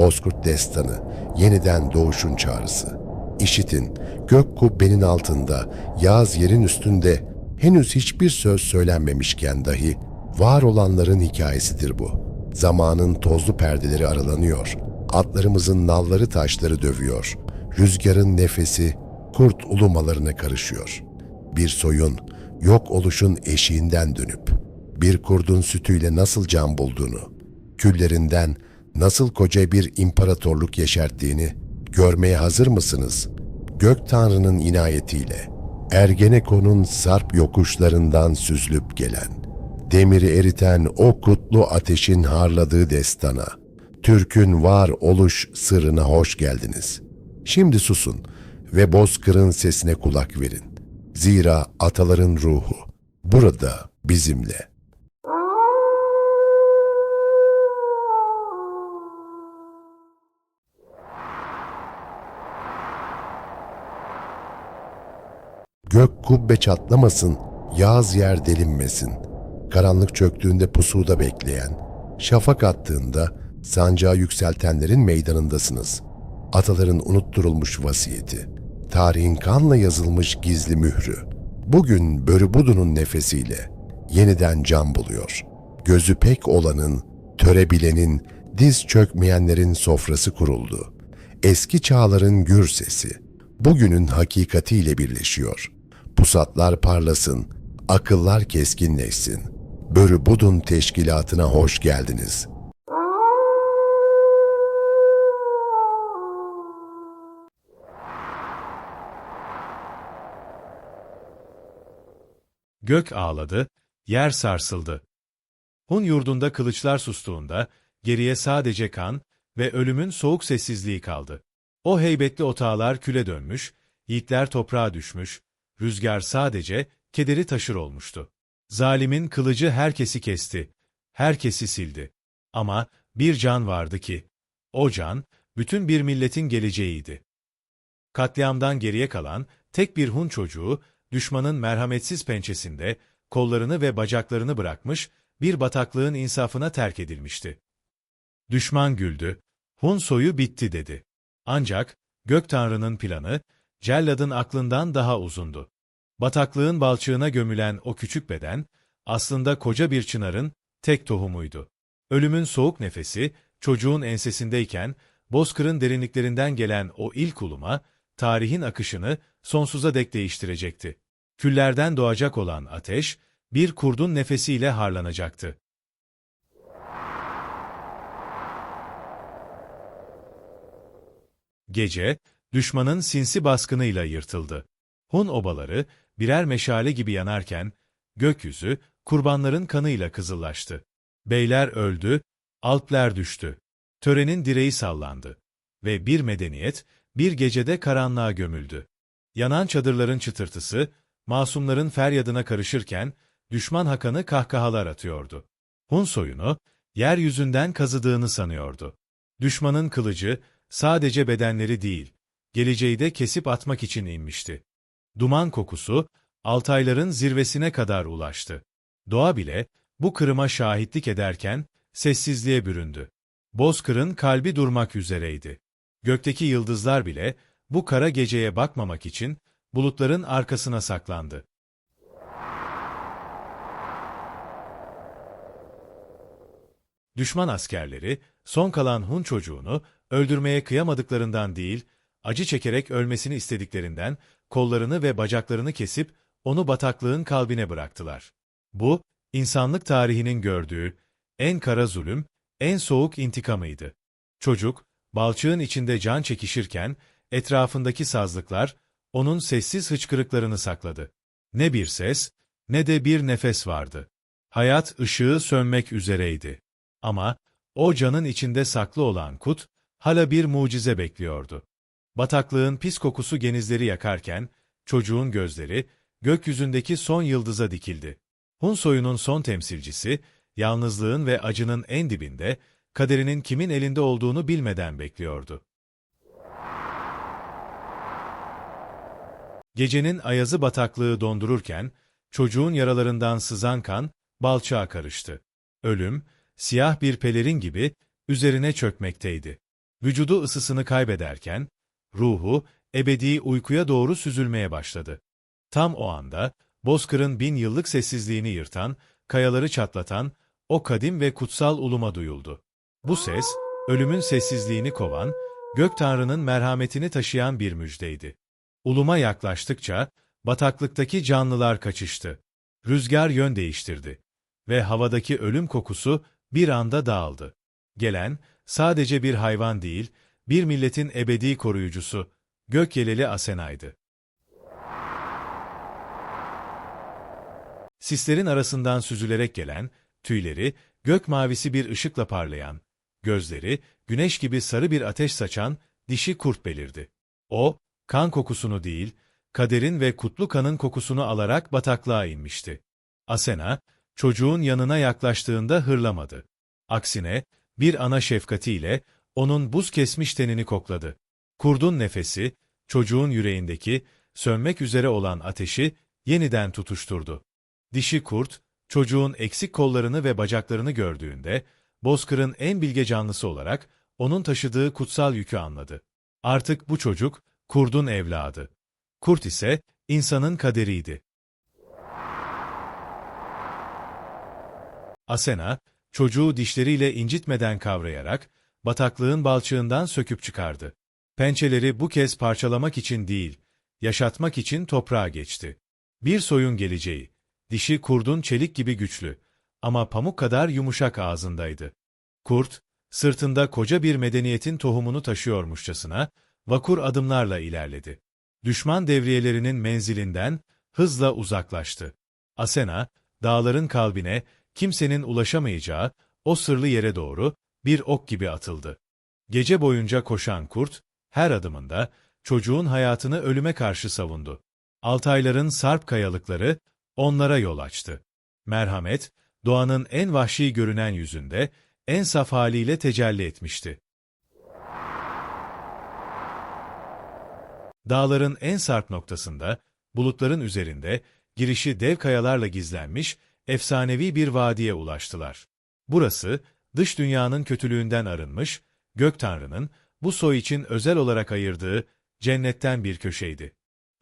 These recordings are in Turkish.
Bozkurt Destanı, yeniden doğuşun çağrısı. İşitin, gök kubbenin altında, yağız yerin üstünde henüz hiçbir söz söylenmemişken dahi var olanların hikayesidir bu. Zamanın tozlu perdeleri aralanıyor, atlarımızın nalları taşları dövüyor, rüzgarın nefesi kurt ulumalarına karışıyor. Bir soyun, yok oluşun eşiğinden dönüp, bir kurdun sütüyle nasıl can bulduğunu, küllerinden nasıl koca bir imparatorluk yeşerttiğini görmeye hazır mısınız? Gök Tanrı'nın inayetiyle, Ergenekon'un sarp yokuşlarından süzülüp gelen, demiri eriten o kutlu ateşin harladığı destana, Türk'ün var oluş sırrına hoş geldiniz. Şimdi susun ve Bozkır'ın sesine kulak verin. Zira ataların ruhu burada bizimle. Gök kubbe çatlamasın, yağız yer delinmesin. Karanlık çöktüğünde pusuda bekleyen, şafak attığında sancağı yükseltenlerin meydanındasınız. Ataların unutturulmuş vasiyeti, tarihin kanla yazılmış gizli mührü, bugün Börübudu'nun nefesiyle yeniden can buluyor. Gözü pek olanın, törebilenin, diz çökmeyenlerin sofrası kuruldu. Eski çağların gür sesi, bugünün hakikatiyle birleşiyor. Pusatlar parlasın, akıllar keskinleşsin. Börübudun teşkilatına hoş geldiniz. Gök ağladı, yer sarsıldı. Hun yurdunda kılıçlar sustuğunda, geriye sadece kan ve ölümün soğuk sessizliği kaldı. O heybetli otağlar küle dönmüş, yiğitler toprağa düşmüş, rüzgar sadece kederi taşır olmuştu. Zalimin kılıcı herkesi kesti, herkesi sildi. Ama bir can vardı ki, o can, bütün bir milletin geleceğiydi. Katliamdan geriye kalan tek bir Hun çocuğu, düşmanın merhametsiz pençesinde kollarını ve bacaklarını bırakmış, bir bataklığın insafına terk edilmişti. Düşman güldü, Hun soyu bitti dedi. Ancak Gök Tanrı'nın planı, celladın aklından daha uzundu. Bataklığın balçığına gömülen o küçük beden, aslında koca bir çınarın tek tohumuydu. Ölümün soğuk nefesi, çocuğun ensesindeyken, Bozkır'ın derinliklerinden gelen o ilk uluma, tarihin akışını sonsuza dek değiştirecekti. Küllerden doğacak olan ateş, bir kurdun nefesiyle harlanacaktı. Gece, düşmanın sinsi baskınıyla yırtıldı. Hun obaları, birer meşale gibi yanarken, gökyüzü, kurbanların kanıyla kızıllaştı. Beyler öldü, alpler düştü. Törenin direği sallandı. Ve bir medeniyet, bir gecede karanlığa gömüldü. Yanan çadırların çıtırtısı, masumların feryadına karışırken, düşman hakanı kahkahalar atıyordu. Hun soyunu, yeryüzünden kazıdığını sanıyordu. Düşmanın kılıcı, sadece bedenleri değil, geleceği de kesip atmak için inmişti. Duman kokusu, Altayların zirvesine kadar ulaştı. Doğa bile, bu kırıma şahitlik ederken, sessizliğe büründü. Bozkır'ın kalbi durmak üzereydi. Gökteki yıldızlar bile, bu kara geceye bakmamak için, bulutların arkasına saklandı. Düşman askerleri, son kalan Hun çocuğunu, öldürmeye kıyamadıklarından değil, acı çekerek ölmesini istediklerinden, kollarını ve bacaklarını kesip, onu bataklığın kalbine bıraktılar. Bu, insanlık tarihinin gördüğü, en kara zulüm, en soğuk intikamıydı. Çocuk, balçığın içinde can çekişirken, etrafındaki sazlıklar, onun sessiz hıçkırıklarını sakladı. Ne bir ses, ne de bir nefes vardı. Hayat ışığı sönmek üzereydi. Ama, o canın içinde saklı olan kut, hala bir mucize bekliyordu. Bataklığın pis kokusu genizleri yakarken, çocuğun gözleri, gökyüzündeki son yıldıza dikildi. Hun soyunun son temsilcisi, yalnızlığın ve acının en dibinde, kaderinin kimin elinde olduğunu bilmeden bekliyordu. Gecenin ayazı bataklığı dondururken, çocuğun yaralarından sızan kan, balçağa karıştı. Ölüm, siyah bir pelerin gibi, üzerine çökmekteydi. Vücudu ısısını kaybederken, ruhu ebedi uykuya doğru süzülmeye başladı. Tam o anda, Bozkır'ın 1000 yıllık sessizliğini yırtan, kayaları çatlatan, o kadim ve kutsal uluma duyuldu. Bu ses, ölümün sessizliğini kovan, gök tanrının merhametini taşıyan bir müjdeydi. Uluma yaklaştıkça, bataklıktaki canlılar kaçıştı. Rüzgar yön değiştirdi. Ve havadaki ölüm kokusu bir anda dağıldı. Gelen, sadece bir hayvan değil, bir milletin ebedi koruyucusu, gökyeleli Asena'ydı. Sislerin arasından süzülerek gelen, tüyleri, gök mavisi bir ışıkla parlayan, gözleri, güneş gibi sarı bir ateş saçan, dişi kurt belirdi. O, kan kokusunu değil, kaderin ve kutlu kanın kokusunu alarak bataklığa inmişti. Asena, çocuğun yanına yaklaştığında hırlamadı. Aksine, bir ana şefkatiyle, onun buz kesmiş tenini kokladı. Kurdun nefesi, çocuğun yüreğindeki, sönmek üzere olan ateşi, yeniden tutuşturdu. Dişi kurt, çocuğun eksik kollarını ve bacaklarını gördüğünde, Bozkır'ın en bilge canlısı olarak, onun taşıdığı kutsal yükü anladı. Artık bu çocuk, kurdun evladı. Kurt ise, insanın kaderiydi. Asena, çocuğu dişleriyle incitmeden kavrayarak, bataklığın balçığından söküp çıkardı. Pençeleri bu kez parçalamak için değil, yaşatmak için toprağa geçti. Bir soyun geleceği, dişi kurdun çelik gibi güçlü ama pamuk kadar yumuşak ağzındaydı. Kurt, sırtında koca bir medeniyetin tohumunu taşıyormuşçasına, vakur adımlarla ilerledi. Düşman devriyelerinin menzilinden hızla uzaklaştı. Asena, dağların kalbine, kimsenin ulaşamayacağı o sırlı yere doğru bir ok gibi atıldı. Gece boyunca koşan kurt, her adımında çocuğun hayatını ölüme karşı savundu. Altayların sarp kayalıkları onlara yol açtı. Merhamet, doğanın en vahşi görünen yüzünde, en saf haliyle tecelli etmişti. Dağların en sarp noktasında, bulutların üzerinde, girişi dev kayalarla gizlenmiş, efsanevi bir vadiye ulaştılar. Burası, dış dünyanın kötülüğünden arınmış, gök tanrının, bu soy için özel olarak ayırdığı, cennetten bir köşeydi.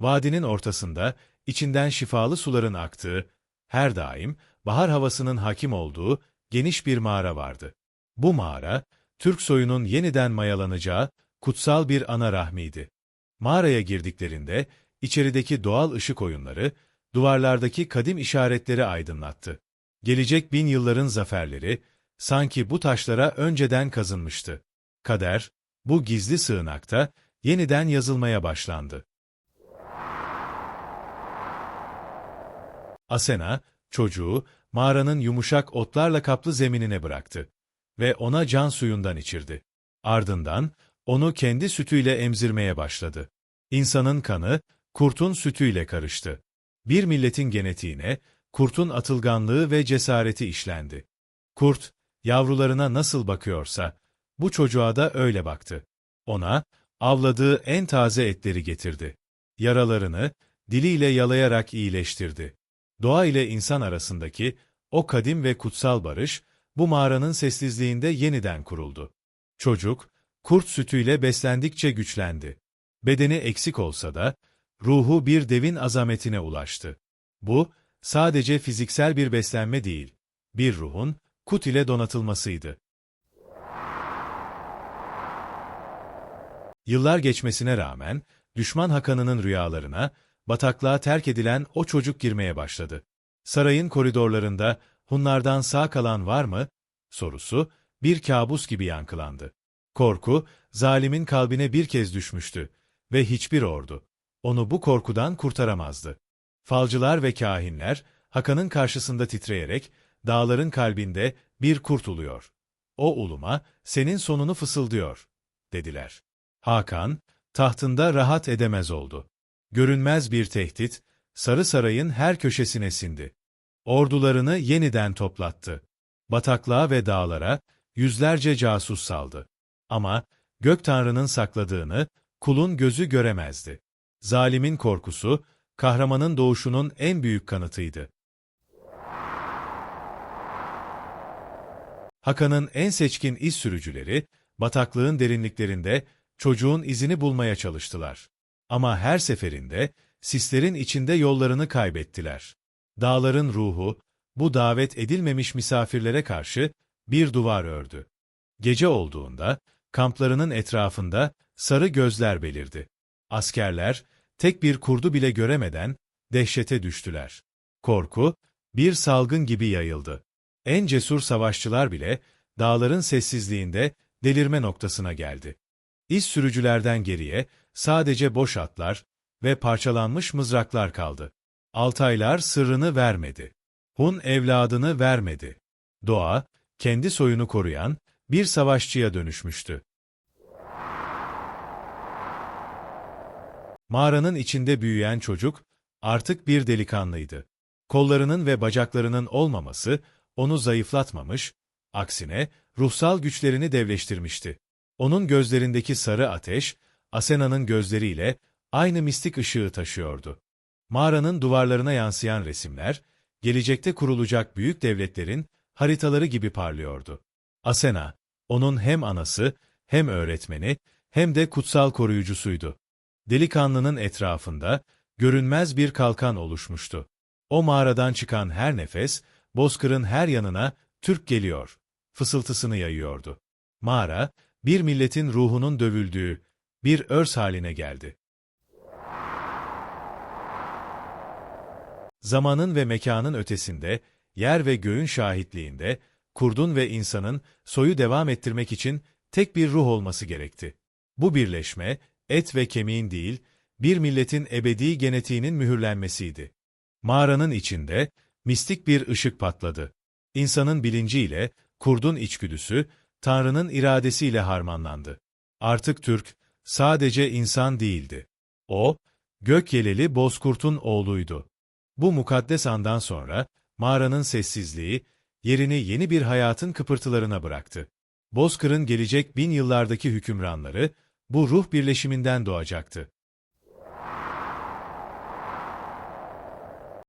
Vadinin ortasında, içinden şifalı suların aktığı, her daim, bahar havasının hakim olduğu, geniş bir mağara vardı. Bu mağara, Türk soyunun yeniden mayalanacağı, kutsal bir ana rahmiydi. Mağaraya girdiklerinde, içerideki doğal ışık oyunları, duvarlardaki kadim işaretleri aydınlattı. Gelecek 1000 yılların zaferleri, sanki bu taşlara önceden kazınmıştı. Kader, bu gizli sığınakta, yeniden yazılmaya başlandı. Asena, çocuğu, mağaranın yumuşak otlarla kaplı zeminine bıraktı ve ona can suyundan içirdi. Ardından, onu kendi sütüyle emzirmeye başladı. İnsanın kanı, kurtun sütüyle karıştı. Bir milletin genetiğine, kurtun atılganlığı ve cesareti işlendi. Kurt, yavrularına nasıl bakıyorsa, bu çocuğa da öyle baktı. Ona, avladığı en taze etleri getirdi. Yaralarını, diliyle yalayarak iyileştirdi. Doğa ile insan arasındaki, o kadim ve kutsal barış, bu mağaranın sessizliğinde yeniden kuruldu. Çocuk, kurt sütüyle beslendikçe güçlendi. Bedeni eksik olsa da, ruhu bir devin azametine ulaştı. Bu, sadece fiziksel bir beslenme değil, bir ruhun, kut ile donatılmasıydı. Yıllar geçmesine rağmen, düşman Hakan'ının rüyalarına, bataklığa terk edilen o çocuk girmeye başladı. Sarayın koridorlarında, Hunlardan sağ kalan var mı? Sorusu, bir kabus gibi yankılandı. Korku, zalimin kalbine bir kez düşmüştü ve hiçbir ordu, onu bu korkudan kurtaramazdı. Falcılar ve kâhinler, Hakan'ın karşısında titreyerek, dağların kalbinde bir kurt uluyor. O uluma, senin sonunu fısıldıyor, dediler. Hakan, tahtında rahat edemez oldu. Görünmez bir tehdit, Sarı Saray'ın her köşesine sindi. Ordularını yeniden toplattı. Bataklığa ve dağlara, yüzlerce casus saldı. Ama, Gök Tanrı'nın sakladığını, kulun gözü göremezdi. Zalimin korkusu, kahramanın doğuşunun en büyük kanıtıydı. Hakan'ın en seçkin iz sürücüleri, bataklığın derinliklerinde çocuğun izini bulmaya çalıştılar. Ama her seferinde sislerin içinde yollarını kaybettiler. Dağların ruhu, bu davet edilmemiş misafirlere karşı bir duvar ördü. Gece olduğunda, kamplarının etrafında sarı gözler belirdi. Askerler, tek bir kurdu bile göremeden dehşete düştüler. Korku, bir salgın gibi yayıldı. En cesur savaşçılar bile, dağların sessizliğinde delirme noktasına geldi. İz sürücülerden geriye, sadece boş atlar ve parçalanmış mızraklar kaldı. Altaylar sırrını vermedi. Hun evladını vermedi. Doğa, kendi soyunu koruyan bir savaşçıya dönüşmüştü. Mağaranın içinde büyüyen çocuk artık bir delikanlıydı. Kollarının ve bacaklarının olmaması onu zayıflatmamış, aksine ruhsal güçlerini devleştirmişti. Onun gözlerindeki sarı ateş, Asena'nın gözleriyle aynı mistik ışığı taşıyordu. Mağaranın duvarlarına yansıyan resimler, gelecekte kurulacak büyük devletlerin haritaları gibi parlıyordu. Asena, onun hem anası, hem öğretmeni, hem de kutsal koruyucusuydu. Delikanlının etrafında görünmez bir kalkan oluşmuştu. O mağaradan çıkan her nefes, bozkırın her yanına Türk geliyor fısıltısını yayıyordu. Mağara, bir milletin ruhunun dövüldüğü bir örs haline geldi. Zamanın ve mekanın ötesinde, yer ve göğün şahitliğinde, kurdun ve insanın soyu devam ettirmek için tek bir ruh olması gerekti. Bu birleşme, et ve kemiğin değil, bir milletin ebedi genetiğinin mühürlenmesiydi. Mağaranın içinde, mistik bir ışık patladı. İnsanın bilinciyle, kurdun içgüdüsü, Tanrı'nın iradesiyle harmanlandı. Artık Türk, sadece insan değildi. O, gökyeleli Bozkurt'un oğluydu. Bu mukaddes andan sonra, mağaranın sessizliği, yerini yeni bir hayatın kıpırtılarına bıraktı. Bozkır'ın gelecek 1000 yıllardaki hükümranları, bu ruh birleşiminden doğacaktı.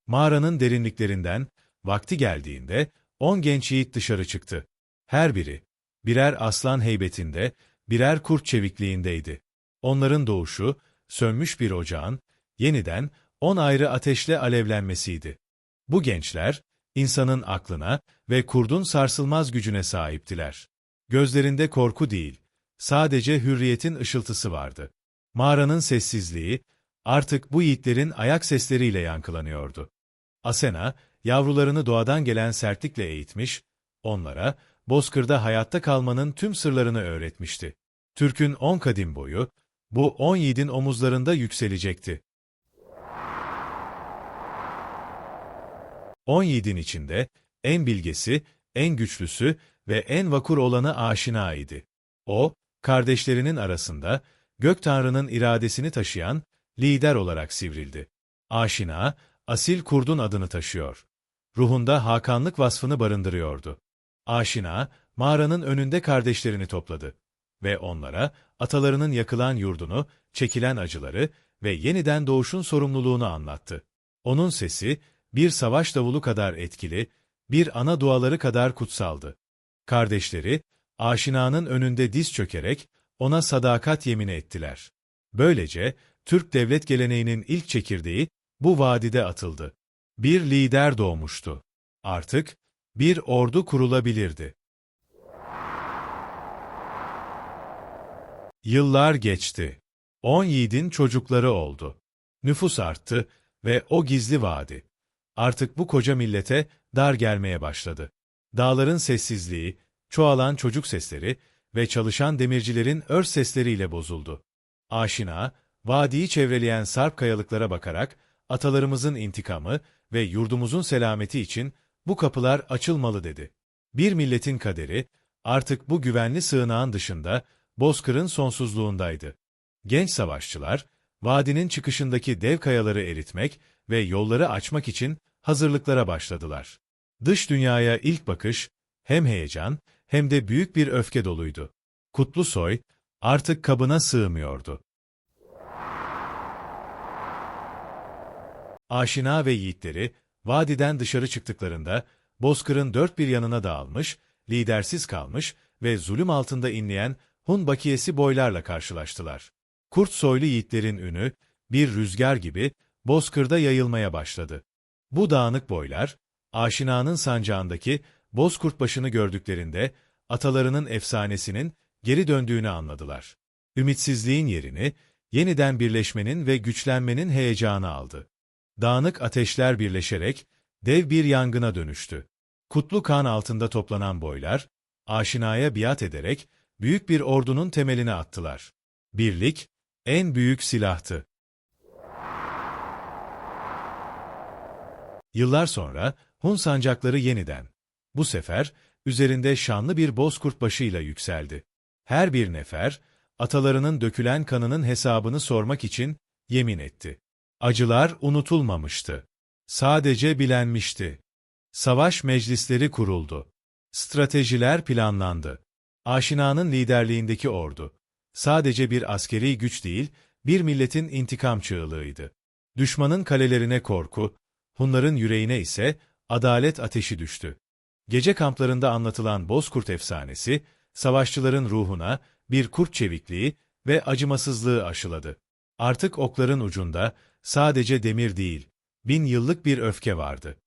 Mağaranın derinliklerinden, vakti geldiğinde, 10 genç yiğit dışarı çıktı. Her biri, birer aslan heybetinde, birer kurt çevikliğindeydi. Onların doğuşu, sönmüş bir ocağın, yeniden 10 ayrı ateşle alevlenmesiydi. Bu gençler, insanın aklına ve kurdun sarsılmaz gücüne sahiptiler. Gözlerinde korku değil, sadece hürriyetin ışıltısı vardı. Mağaranın sessizliği, artık bu yiğitlerin ayak sesleriyle yankılanıyordu. Asena, yavrularını doğadan gelen sertlikle eğitmiş, onlara, Bozkır'da hayatta kalmanın tüm sırlarını öğretmişti. Türk'ün 10 kadim boyu, bu 10 yiğidin omuzlarında yükselecekti. 10 yiğidin içinde, en bilgesi, en güçlüsü ve en vakur olanı Aşina idi. O, kardeşlerinin arasında, Gök Tanrı'nın iradesini taşıyan lider olarak sivrildi. Aşina, asil kurdun adını taşıyor. Ruhunda hakanlık vasfını barındırıyordu. Aşina, mağaranın önünde kardeşlerini topladı ve onlara atalarının yakılan yurdunu, çekilen acıları ve yeniden doğuşun sorumluluğunu anlattı. Onun sesi, bir savaş davulu kadar etkili, bir ana duaları kadar kutsaldı. Kardeşleri, Aşina'nın önünde diz çökerek ona sadakat yemini ettiler. Böylece, Türk devlet geleneğinin ilk çekirdeği bu vadide atıldı. Bir lider doğmuştu. Artık bir ordu kurulabilirdi. Yıllar geçti. 10 yiğidin çocukları oldu. Nüfus arttı ve o gizli vadi. Artık bu koca millete dar gelmeye başladı. Dağların sessizliği, çoğalan çocuk sesleri ve çalışan demircilerin örs sesleriyle bozuldu. Aşina, vadiyi çevreleyen sarp kayalıklara bakarak, atalarımızın intikamı ve yurdumuzun selameti için bu kapılar açılmalı dedi. Bir milletin kaderi, artık bu güvenli sığınağın dışında, Bozkır'ın sonsuzluğundaydı. Genç savaşçılar, vadinin çıkışındaki dev kayaları eritmek ve yolları açmak için hazırlıklara başladılar. Dış dünyaya ilk bakış, hem heyecan, hem de büyük bir öfke doluydu. Kutlu soy, artık kabına sığmıyordu. Aşina ve yiğitleri, vadiden dışarı çıktıklarında, Bozkır'ın dört bir yanına dağılmış, lidersiz kalmış ve zulüm altında inleyen Hun bakiyesi boylarla karşılaştılar. Kurt soylu yiğitlerin ünü, bir rüzgar gibi Bozkır'da yayılmaya başladı. Bu dağınık boylar, aşinanın sancağındaki Bozkurtbaşı'nı gördüklerinde, atalarının efsanesinin geri döndüğünü anladılar. Ümitsizliğin yerini, yeniden birleşmenin ve güçlenmenin heyecanı aldı. Dağınık ateşler birleşerek, dev bir yangına dönüştü. Kutlu kan altında toplanan boylar, aşinaya biat ederek, büyük bir ordunun temelini attılar. Birlik, en büyük silahtı. Yıllar sonra, Hun sancakları yeniden, bu sefer, üzerinde şanlı bir bozkurt başıyla yükseldi. Her bir nefer, atalarının dökülen kanının hesabını sormak için yemin etti. Acılar unutulmamıştı. Sadece bilenmişti. Savaş meclisleri kuruldu. Stratejiler planlandı. Aşinanın liderliğindeki ordu, sadece bir askeri güç değil, bir milletin intikam çığlığıydı. Düşmanın kalelerine korku, Hunların yüreğine ise adalet ateşi düştü. Gece kamplarında anlatılan Bozkurt efsanesi, savaşçıların ruhuna bir kurt çevikliği ve acımasızlığı aşıladı. Artık okların ucunda sadece demir değil, 1000 yıllık bir öfke vardı.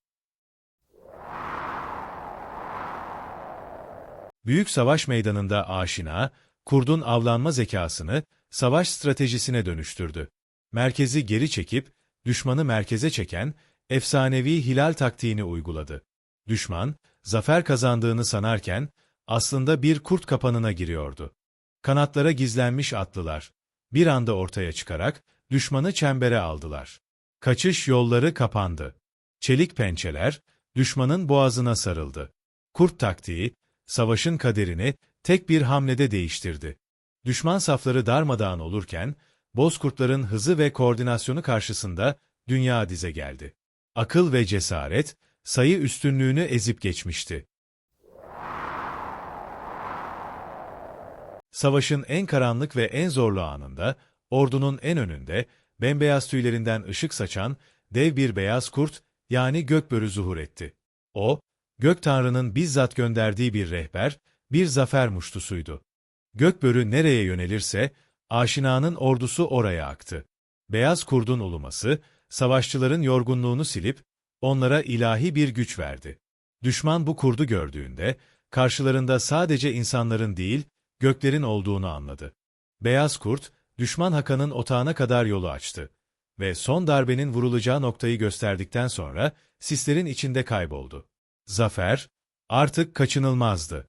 Büyük savaş meydanında aşina, kurdun avlanma zekasını savaş stratejisine dönüştürdü. Merkezi geri çekip, düşmanı merkeze çeken, efsanevi hilal taktiğini uyguladı. Düşman, zafer kazandığını sanarken, aslında bir kurt kapanına giriyordu. Kanatlara gizlenmiş atlılar, bir anda ortaya çıkarak, düşmanı çembere aldılar. Kaçış yolları kapandı. Çelik pençeler, düşmanın boğazına sarıldı. Kurt taktiği, savaşın kaderini tek bir hamlede değiştirdi. Düşman safları darmadağın olurken, Bozkurtların hızı ve koordinasyonu karşısında dünya dize geldi. Akıl ve cesaret, sayı üstünlüğünü ezip geçmişti. Savaşın en karanlık ve en zorlu anında, ordunun en önünde, bembeyaz tüylerinden ışık saçan, dev bir beyaz kurt, yani Gökbörü zuhur etti. O, Gök Tanrı'nın bizzat gönderdiği bir rehber, bir zafer muştusuydu. Gökbörü nereye yönelirse, aşinanın ordusu oraya aktı. Beyaz kurdun uluması, savaşçıların yorgunluğunu silip, onlara ilahi bir güç verdi. Düşman bu kurdu gördüğünde, karşılarında sadece insanların değil, göklerin olduğunu anladı. Beyaz kurt, düşman Hakan'ın otağına kadar yolu açtı. Ve son darbenin vurulacağı noktayı gösterdikten sonra, sislerin içinde kayboldu. Zafer, artık kaçınılmazdı.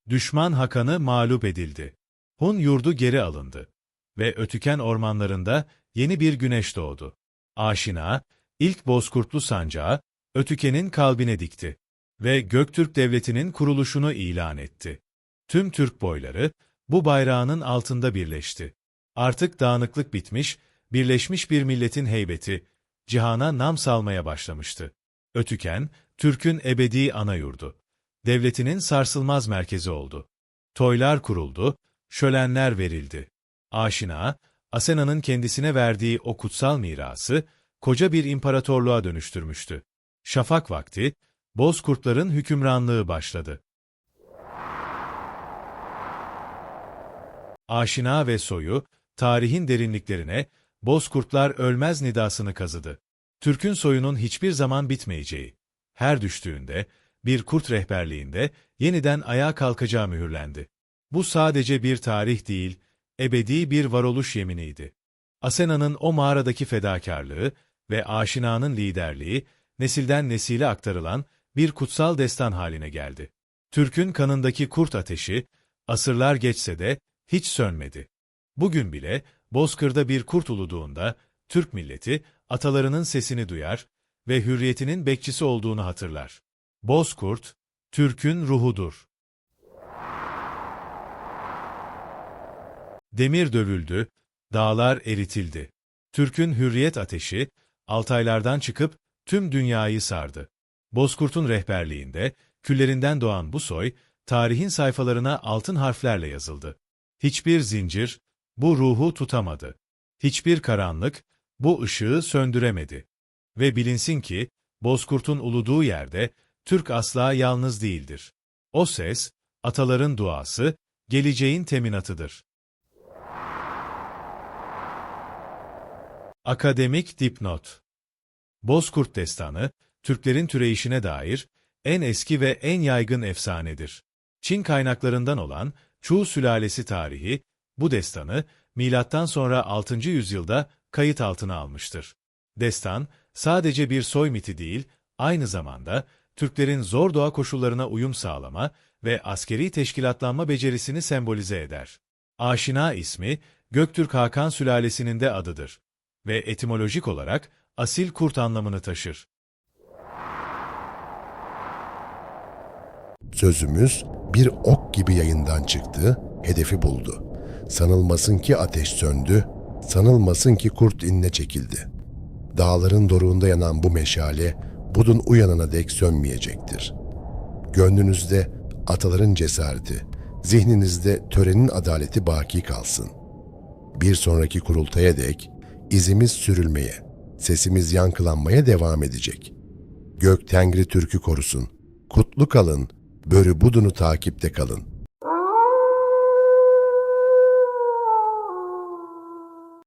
Düşman Hakan'ı mağlup edildi. Hun yurdu geri alındı. Ve Ötüken ormanlarında yeni bir güneş doğdu. Aşina, ilk Bozkurtlu sancağı, Ötüken'in kalbine dikti. Ve Göktürk Devleti'nin kuruluşunu ilan etti. Tüm Türk boyları, bu bayrağının altında birleşti. Artık dağınıklık bitmiş, birleşmiş bir milletin heybeti, cihana nam salmaya başlamıştı. Ötüken, Türk'ün ebedi ana yurdu. Devletinin sarsılmaz merkezi oldu. Toylar kuruldu, şölenler verildi. Aşina, Asena'nın kendisine verdiği o kutsal mirası, koca bir imparatorluğa dönüştürmüştü. Şafak vakti, Bozkurtların hükümranlığı başladı. Aşina ve soyu, tarihin derinliklerine, Bozkurtlar ölmez nidasını kazıdı. Türk'ün soyunun hiçbir zaman bitmeyeceği, her düştüğünde, bir kurt rehberliğinde yeniden ayağa kalkacağı mühürlendi. Bu sadece bir tarih değil, ebedi bir varoluş yeminiydi. Asena'nın o mağaradaki fedakarlığı ve Aşina'nın liderliği, nesilden nesile aktarılan bir kutsal destan haline geldi. Türk'ün kanındaki kurt ateşi, asırlar geçse de hiç sönmedi. Bugün bile, Bozkır'da bir kurt uluduğunda, Türk milleti, atalarının sesini duyar ve hürriyetinin bekçisi olduğunu hatırlar. Bozkurt, Türk'ün ruhudur. Demir dövüldü, dağlar eritildi. Türk'ün hürriyet ateşi, Altaylardan çıkıp tüm dünyayı sardı. Bozkurt'un rehberliğinde, küllerinden doğan bu soy, tarihin sayfalarına altın harflerle yazıldı. Hiçbir zincir, bu ruhu tutamadı. Hiçbir karanlık, bu ışığı söndüremedi. Ve bilinsin ki, Bozkurt'un uluduğu yerde, Türk asla yalnız değildir. O ses, ataların duası, geleceğin teminatıdır. Akademik dipnot. Bozkurt Destanı, Türklerin türeyişine dair en eski ve en yaygın efsanedir. Çin kaynaklarından olan Çu sülalesi tarihi, bu destanı milattan sonra 6. yüzyılda kayıt altına almıştır. Destan, sadece bir soy miti değil, aynı zamanda Türklerin zor doğa koşullarına uyum sağlama ve askeri teşkilatlanma becerisini sembolize eder. Aşina ismi, Göktürk Hakan sülalesinin de adıdır ve etimolojik olarak asil kurt anlamını taşır. Sözümüz bir ok gibi yayından çıktı, hedefi buldu. Sanılmasın ki ateş söndü, sanılmasın ki kurt inine çekildi. Dağların doruğunda yanan bu meşale, budun uyanana dek sönmeyecektir. Gönlünüzde ataların cesareti, zihninizde törenin adaleti baki kalsın. Bir sonraki kurultaya dek izimiz sürülmeye, sesimiz yankılanmaya devam edecek. Gök Tengri Türk'ü korusun. Kutlu kalın, börü budunu takipte kalın.